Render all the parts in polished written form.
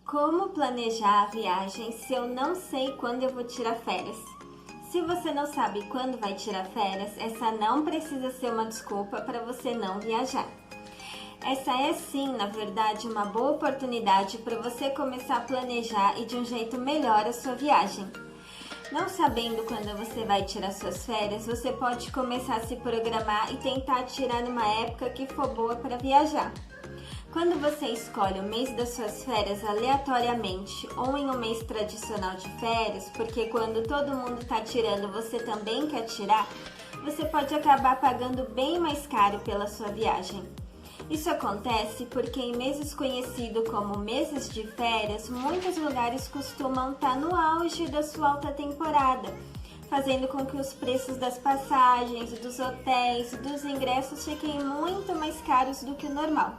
Como planejar a viagem se eu não sei quando eu vou tirar férias? Se você não sabe quando vai tirar férias, essa não precisa ser uma desculpa para você não viajar. Essa é sim, na verdade, uma boa oportunidade para você começar a planejar e de um jeito melhor a sua viagem. Não sabendo quando você vai tirar suas férias, você pode começar a se programar e tentar tirar numa época que for boa para viajar. Quando você escolhe o mês das suas férias aleatoriamente ou em um mês tradicional de férias, porque quando todo mundo está tirando você também quer tirar, você pode acabar pagando bem mais caro pela sua viagem. Isso acontece porque em meses conhecidos como meses de férias, muitos lugares costumam estar no auge da sua alta temporada, fazendo com que os preços das passagens, dos hotéis e dos ingressos fiquem muito mais caros do que o normal.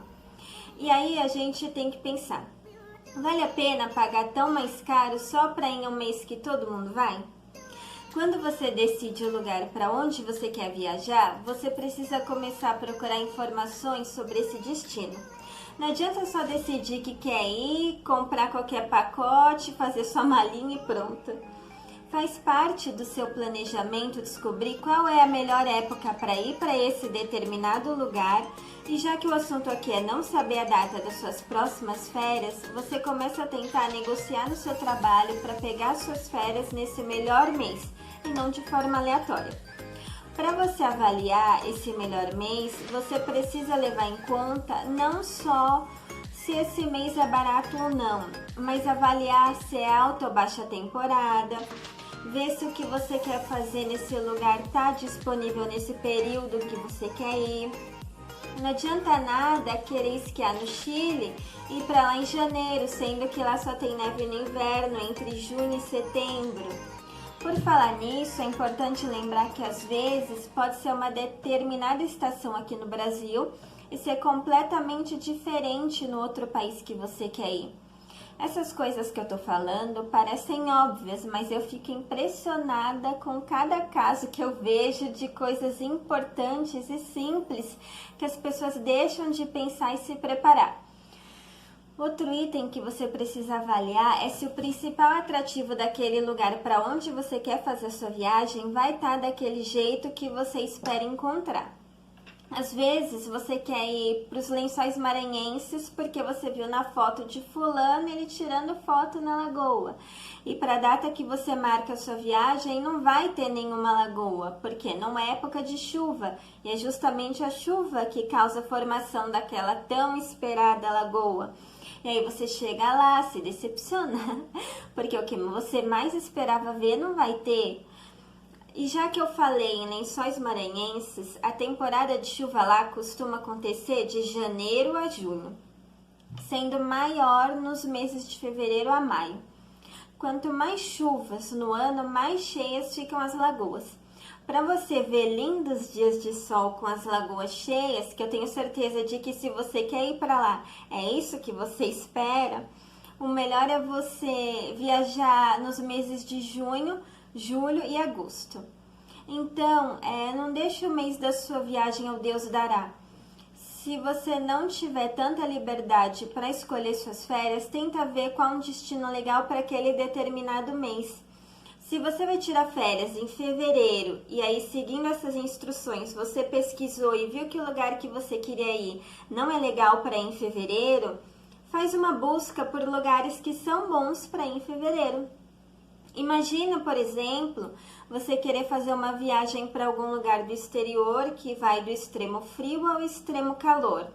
E aí a gente tem que pensar, vale a pena pagar tão mais caro só para ir em um mês que todo mundo vai? Quando você decide o lugar para onde você quer viajar, você precisa começar a procurar informações sobre esse destino. Não adianta só decidir que quer ir, comprar qualquer pacote, fazer sua malinha e pronto. Faz parte do seu planejamento descobrir qual é a melhor época para ir para esse determinado lugar. E já que o assunto aqui é não saber a data das suas próximas férias, você começa a tentar negociar no seu trabalho para pegar suas férias nesse melhor mês e não de forma aleatória. Para você avaliar esse melhor mês, você precisa levar em conta não só se esse mês é barato ou não, mas avaliar se é alta ou baixa temporada, ver se o que você quer fazer nesse lugar está disponível nesse período que você quer ir. Não adianta nada querer esquiar no Chile e ir para lá em janeiro, sendo que lá só tem neve no inverno, entre junho e setembro. Por falar nisso, é importante lembrar que às vezes pode ser uma determinada estação aqui no Brasil e ser completamente diferente no outro país que você quer ir. Essas coisas que eu tô falando parecem óbvias, mas eu fico impressionada com cada caso que eu vejo de coisas importantes e simples que as pessoas deixam de pensar e se preparar. Outro item que você precisa avaliar é se o principal atrativo daquele lugar para onde você quer fazer a sua viagem vai estar daquele jeito que você espera encontrar. Às vezes você quer ir para os Lençóis Maranhenses porque você viu na foto de fulano ele tirando foto na lagoa. E para a data que você marca a sua viagem não vai ter nenhuma lagoa, porque não é época de chuva. E é justamente a chuva que causa a formação daquela tão esperada lagoa. E aí você chega lá, se decepciona, porque o que você mais esperava ver não vai ter. E já que eu falei em Lençóis Maranhenses, a temporada de chuva lá costuma acontecer de janeiro a junho, sendo maior nos meses de fevereiro a maio. Quanto mais chuvas no ano, mais cheias ficam as lagoas. Para você ver lindos dias de sol com as lagoas cheias, que eu tenho certeza de que se você quer ir para lá, é isso que você espera, o melhor é você viajar nos meses de junho, julho e agosto. Então, não deixe o mês da sua viagem ao Deus dará. Se você não tiver tanta liberdade para escolher suas férias, tenta ver qual um destino legal para aquele determinado mês. Se você vai tirar férias em fevereiro e aí seguindo essas instruções você pesquisou e viu que o lugar que você queria ir não é legal para ir em fevereiro, faz uma busca por lugares que são bons para ir em fevereiro. Imagina, por exemplo, você querer fazer uma viagem para algum lugar do exterior que vai do extremo frio ao extremo calor.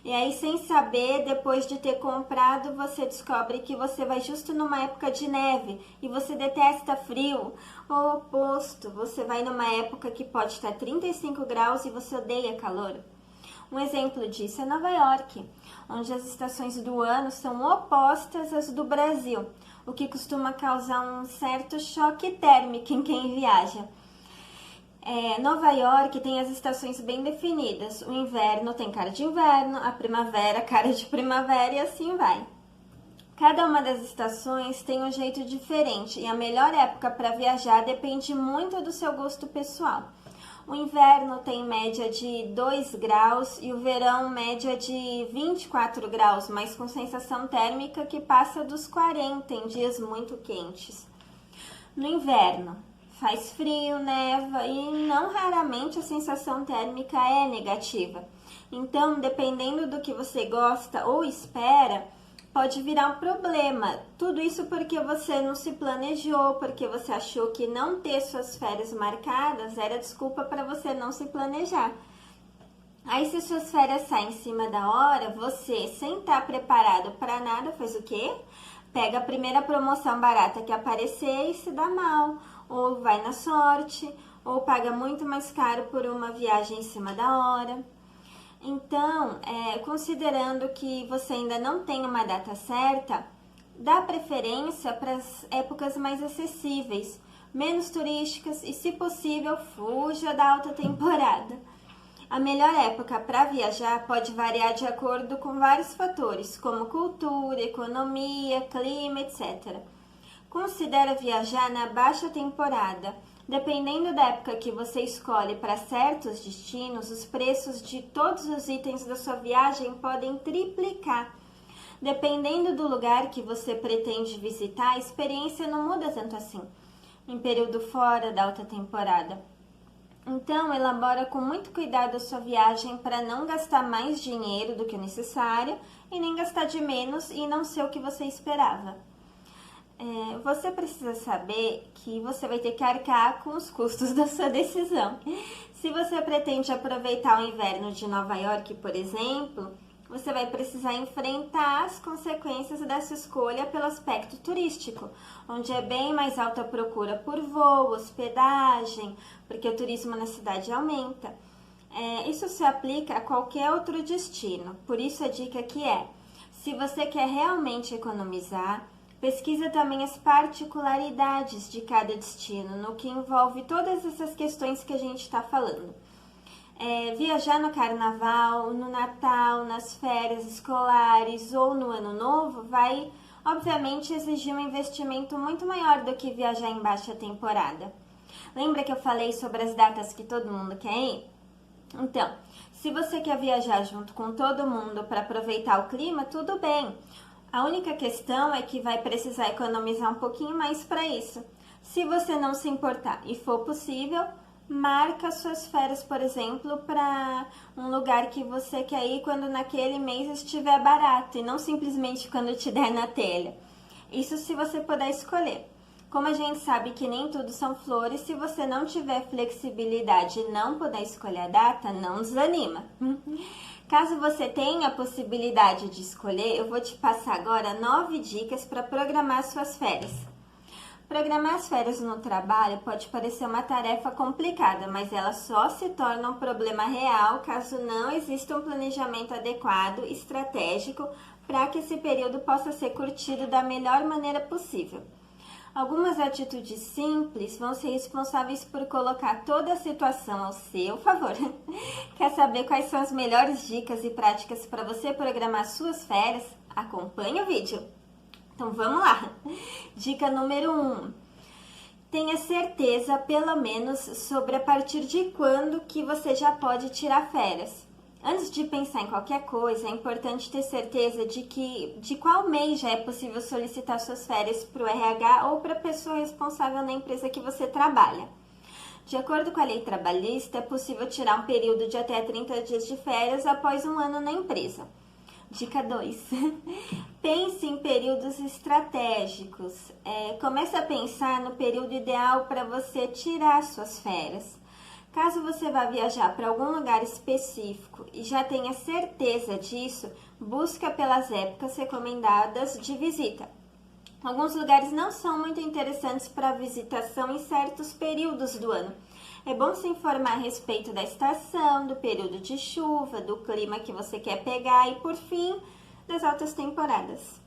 E aí, sem saber, depois de ter comprado, você descobre que você vai justo numa época de neve e você detesta frio. Ou o oposto, você vai numa época que pode estar 35 graus e você odeia calor. Um exemplo disso é Nova York, onde as estações do ano são opostas às do Brasil, o que costuma causar um certo choque térmico em quem viaja. Nova York tem as estações bem definidas. O inverno tem cara de inverno, a primavera cara de primavera e assim vai. Cada uma das estações tem um jeito diferente e a melhor época para viajar depende muito do seu gosto pessoal. O inverno tem média de 2 graus e o verão média de 24 graus, mas com sensação térmica que passa dos 40 em dias muito quentes. No inverno, faz frio, neva e não raramente a sensação térmica é negativa. Então, dependendo do que você gosta ou espera, pode virar um problema. Tudo isso porque você não se planejou, porque você achou que não ter suas férias marcadas era desculpa para você não se planejar. Aí, se suas férias saem em cima da hora, você, sem estar preparado para nada, faz o quê? Pega a primeira promoção barata que aparecer e se dá mal. Ou vai na sorte, ou paga muito mais caro por uma viagem em cima da hora. Então, considerando que você ainda não tem uma data certa, dá preferência para as épocas mais acessíveis, menos turísticas e, se possível, fuja da alta temporada. A melhor época para viajar pode variar de acordo com vários fatores, como cultura, economia, clima, etc. Considere viajar na baixa temporada. Dependendo da época que você escolhe para certos destinos, os preços de todos os itens da sua viagem podem triplicar. Dependendo do lugar que você pretende visitar, a experiência não muda tanto assim, em período fora da alta temporada. Então, elabora com muito cuidado a sua viagem para não gastar mais dinheiro do que o necessário e nem gastar de menos e não ser o que você esperava. Você precisa saber que você vai ter que arcar com os custos da sua decisão. Se você pretende aproveitar o inverno de Nova York, por exemplo, você vai precisar enfrentar as consequências dessa escolha pelo aspecto turístico, onde é bem mais alta a procura por voo, hospedagem, porque o turismo na cidade aumenta. Isso se aplica a qualquer outro destino, por isso a dica aqui é, se você quer realmente economizar, pesquisa também as particularidades de cada destino, no que envolve todas essas questões que a gente está falando. Viajar no carnaval, no Natal, nas férias escolares ou no Ano Novo vai, obviamente, exigir um investimento muito maior do que viajar em baixa temporada. Lembra que eu falei sobre as datas que todo mundo quer ir? Então, se você quer viajar junto com todo mundo para aproveitar o clima, tudo bem. A única questão é que vai precisar economizar um pouquinho mais para isso. Se você não se importar e for possível, marca suas férias, por exemplo, para um lugar que você quer ir quando naquele mês estiver barato e não simplesmente quando te der na telha. Isso se você puder escolher. Como a gente sabe que nem tudo são flores, se você não tiver flexibilidade e não puder escolher a data, não desanima. Caso você tenha a possibilidade de escolher, eu vou te passar agora 9 dicas para programar suas férias. Programar as férias no trabalho pode parecer uma tarefa complicada, mas ela só se torna um problema real caso não exista um planejamento adequado e estratégico para que esse período possa ser curtido da melhor maneira possível. Algumas atitudes simples vão ser responsáveis por colocar toda a situação ao seu favor. Quer saber quais são as melhores dicas e práticas para você programar suas férias? Acompanhe o vídeo! Então vamos lá! Dica número 1. Tenha certeza, pelo menos, sobre a partir de quando que você já pode tirar férias. Antes de pensar em qualquer coisa, é importante ter certeza de qual mês já é possível solicitar suas férias para o RH ou para a pessoa responsável na empresa que você trabalha. De acordo com a lei trabalhista, é possível tirar um período de até 30 dias de férias após um ano na empresa. Dica 2. Pense em períodos estratégicos. Comece a pensar no período ideal para você tirar suas férias. Caso você vá viajar para algum lugar específico e já tenha certeza disso, busca pelas épocas recomendadas de visita. Alguns lugares não são muito interessantes para visitação em certos períodos do ano. É bom se informar a respeito da estação, do período de chuva, do clima que você quer pegar e, por fim, das altas temporadas.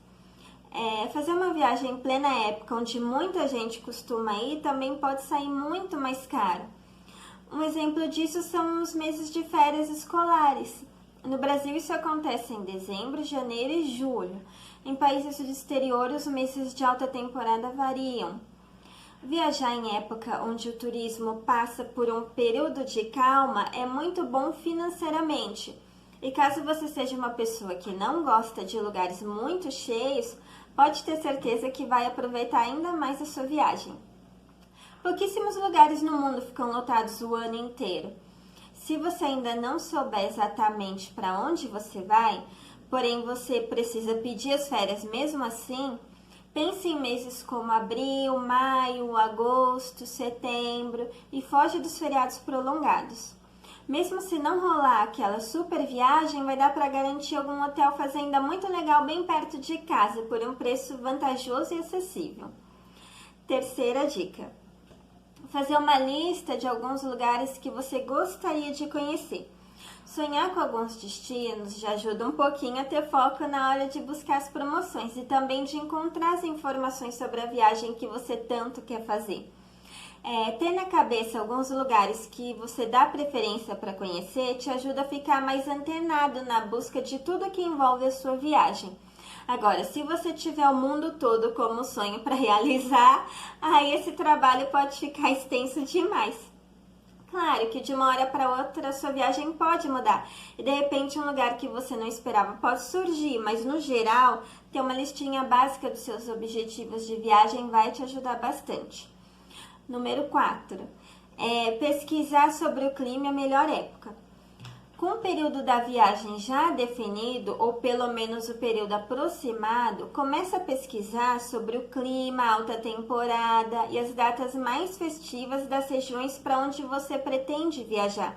Fazer uma viagem em plena época onde muita gente costuma ir também pode sair muito mais caro. Um exemplo disso são os meses de férias escolares. No Brasil, isso acontece em dezembro, janeiro e julho. Em países do exterior, os meses de alta temporada variam. Viajar em época onde o turismo passa por um período de calma é muito bom financeiramente. E caso você seja uma pessoa que não gosta de lugares muito cheios, pode ter certeza que vai aproveitar ainda mais a sua viagem. Pouquíssimos lugares no mundo ficam lotados o ano inteiro. Se você ainda não souber exatamente para onde você vai, porém você precisa pedir as férias mesmo assim, pense em meses como abril, maio, agosto, setembro e foge dos feriados prolongados. Mesmo se não rolar aquela super viagem, vai dar para garantir algum hotel fazenda muito legal bem perto de casa por um preço vantajoso e acessível. Terceira dica: fazer uma lista de alguns lugares que você gostaria de conhecer. Sonhar com alguns destinos já ajuda um pouquinho a ter foco na hora de buscar as promoções e também de encontrar as informações sobre a viagem que você tanto quer fazer. Ter na cabeça alguns lugares que você dá preferência para conhecer te ajuda a ficar mais antenado na busca de tudo que envolve a sua viagem. Agora, se você tiver o mundo todo como sonho para realizar, aí esse trabalho pode ficar extenso demais. Claro que de uma hora para outra a sua viagem pode mudar e de repente um lugar que você não esperava pode surgir, mas no geral, ter uma listinha básica dos seus objetivos de viagem vai te ajudar bastante. Número 4. Pesquisar sobre o clima e a melhor época. Com o período da viagem já definido, ou pelo menos o período aproximado, comece a pesquisar sobre o clima, a alta temporada e as datas mais festivas das regiões para onde você pretende viajar.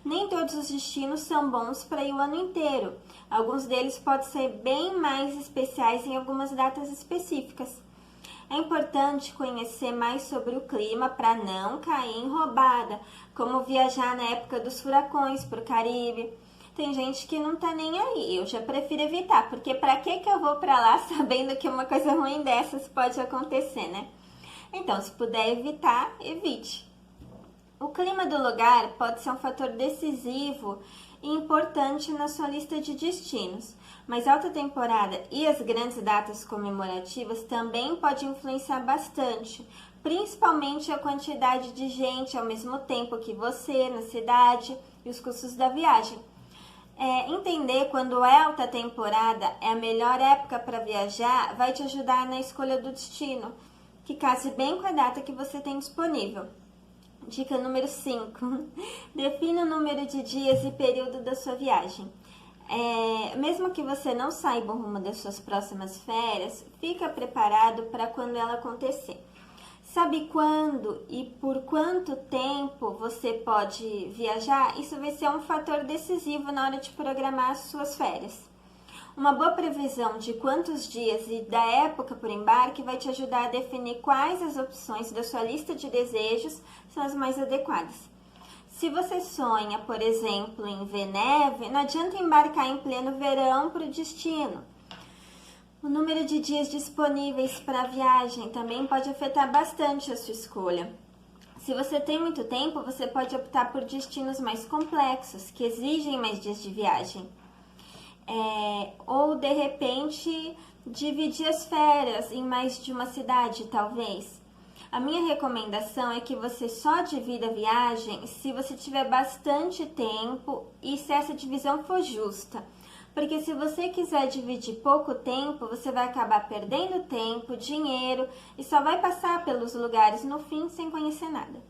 Nem todos os destinos são bons para ir o ano inteiro. Alguns deles podem ser bem mais especiais em algumas datas específicas. É importante conhecer mais sobre o clima para não cair em roubada, como viajar na época dos furacões para o Caribe. Tem gente que não tá nem aí, eu já prefiro evitar, porque para que eu vou para lá sabendo que uma coisa ruim dessas pode acontecer, né? Então, se puder evitar, evite. O clima do lugar pode ser um fator decisivo e importante na sua lista de destinos, mas a alta temporada e as grandes datas comemorativas também podem influenciar bastante, principalmente a quantidade de gente ao mesmo tempo que você na cidade e os custos da viagem. Entender quando é alta temporada é a melhor época para viajar vai te ajudar na escolha do destino, que case bem com a data que você tem disponível. Dica número 5. Defina o número de dias e período da sua viagem. Mesmo que você não saiba o rumo das suas próximas férias, fica preparado para quando ela acontecer. Sabe quando e por quanto tempo você pode viajar? Isso vai ser um fator decisivo na hora de programar as suas férias. Uma boa previsão de quantos dias e da época por embarque vai te ajudar a definir quais as opções da sua lista de desejos são as mais adequadas. Se você sonha, por exemplo, em ver neve, não adianta embarcar em pleno verão para o destino. O número de dias disponíveis para a viagem também pode afetar bastante a sua escolha. Se você tem muito tempo, você pode optar por destinos mais complexos, que exigem mais dias de viagem. Ou, de repente, dividir as férias em mais de uma cidade, talvez. A minha recomendação é que você só divida a viagem se você tiver bastante tempo e se essa divisão for justa. Porque se você quiser dividir pouco tempo, você vai acabar perdendo tempo, dinheiro e só vai passar pelos lugares no fim sem conhecer nada.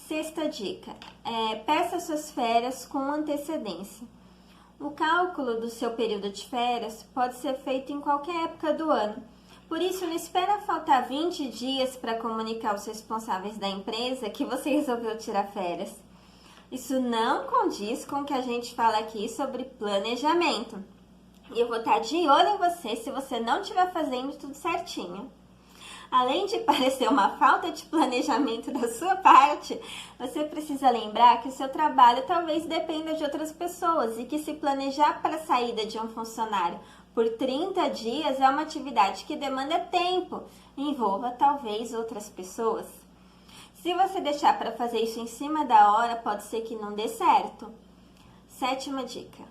Sexta dica: peça suas férias com antecedência. O cálculo do seu período de férias pode ser feito em qualquer época do ano. Por isso, não espera faltar 20 dias para comunicar aos responsáveis da empresa que você resolveu tirar férias. Isso não condiz com o que a gente fala aqui sobre planejamento. E eu vou estar de olho em você se você não estiver fazendo tudo certinho. Além de parecer uma falta de planejamento da sua parte, você precisa lembrar que o seu trabalho talvez dependa de outras pessoas e que se planejar para a saída de um funcionário por 30 dias é uma atividade que demanda tempo e envolva talvez outras pessoas. Se você deixar para fazer isso em cima da hora, pode ser que não dê certo. Sétima dica: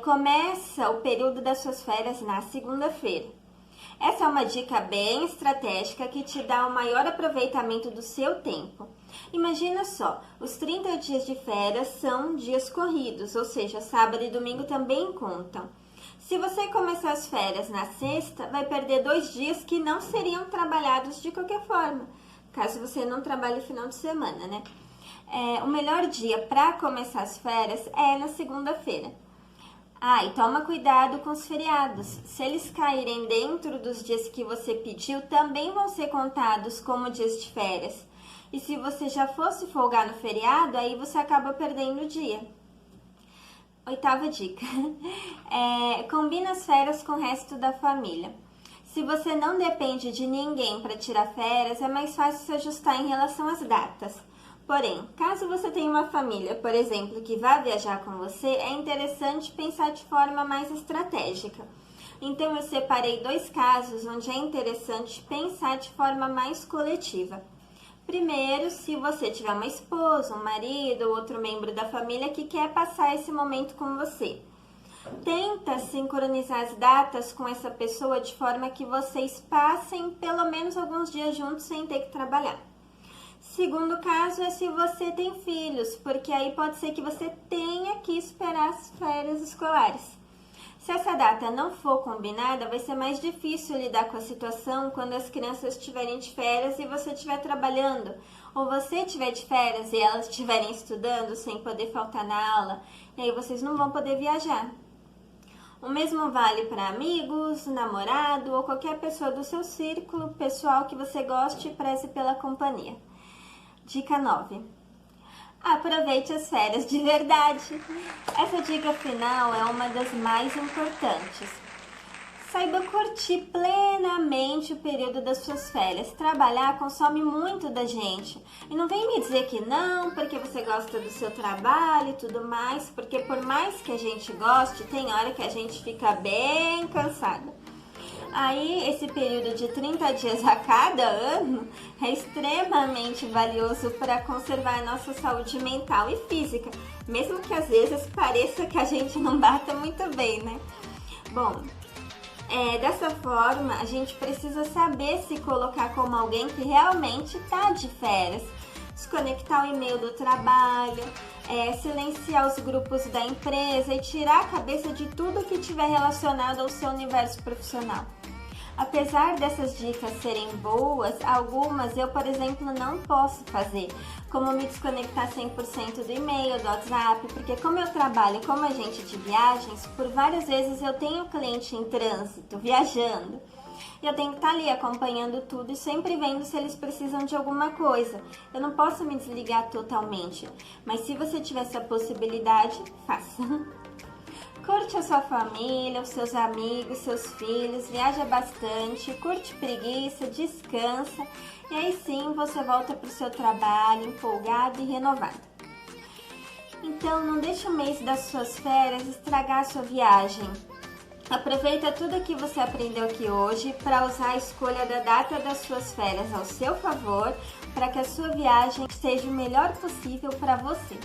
começa o período das suas férias na segunda-feira. Essa é uma dica bem estratégica que te dá o maior aproveitamento do seu tempo. Imagina só, os 30 dias de férias são dias corridos, ou seja, sábado e domingo também contam. Se você começar as férias na sexta, vai perder 2 dias que não seriam trabalhados de qualquer forma, caso você não trabalhe final de semana, né? O melhor dia para começar as férias é na segunda-feira. E toma cuidado com os feriados. Se eles caírem dentro dos dias que você pediu, também vão ser contados como dias de férias. E se você já fosse folgar no feriado, aí você acaba perdendo o dia. 8ª dica. Combina as férias com o resto da família. Se você não depende de ninguém para tirar férias, é mais fácil se ajustar em relação às datas. Porém, caso você tenha uma família, por exemplo, que vá viajar com você, é interessante pensar de forma mais estratégica. Então, eu separei 2 casos onde é interessante pensar de forma mais coletiva. Primeiro, se você tiver uma esposa, um marido ou outro membro da família que quer passar esse momento com você. Tenta sincronizar as datas com essa pessoa de forma que vocês passem pelo menos alguns dias juntos sem ter que trabalhar. Segundo caso é se você tem filhos, porque aí pode ser que você tenha que esperar as férias escolares. Se essa data não for combinada, vai ser mais difícil lidar com a situação quando as crianças estiverem de férias e você estiver trabalhando, ou você estiver de férias e elas estiverem estudando sem poder faltar na aula, e aí vocês não vão poder viajar. O mesmo vale para amigos, namorado ou qualquer pessoa do seu círculo pessoal que você goste e preze pela companhia. Dica 9. Aproveite as férias de verdade. Essa dica final é uma das mais importantes. Saiba curtir plenamente o período das suas férias. Trabalhar consome muito da gente. E não vem me dizer que não, porque você gosta do seu trabalho e tudo mais, porque por mais que a gente goste, tem hora que a gente fica bem cansada. Aí, esse período de 30 dias a cada ano é extremamente valioso para conservar a nossa saúde mental e física, mesmo que às vezes pareça que a gente não bata muito bem, né? Bom, dessa forma, a gente precisa saber se colocar como alguém que realmente está de férias, desconectar o e-mail do trabalho, silenciar os grupos da empresa e tirar a cabeça de tudo que estiver relacionado ao seu universo profissional. Apesar dessas dicas serem boas, algumas eu, por exemplo, não posso fazer, como me desconectar 100% do e-mail, do WhatsApp, porque como eu trabalho como agente de viagens, por várias vezes eu tenho cliente em trânsito, viajando, e eu tenho que estar ali acompanhando tudo e sempre vendo se eles precisam de alguma coisa. Eu não posso me desligar totalmente, mas se você tiver essa possibilidade, faça. Curte a sua família, os seus amigos, seus filhos, viaja bastante, curte preguiça, descansa e aí sim você volta para o seu trabalho empolgado e renovado. Então não deixe o mês das suas férias estragar a sua viagem. Aproveita tudo que você aprendeu aqui hoje para usar a escolha da data das suas férias ao seu favor para que a sua viagem seja o melhor possível para você.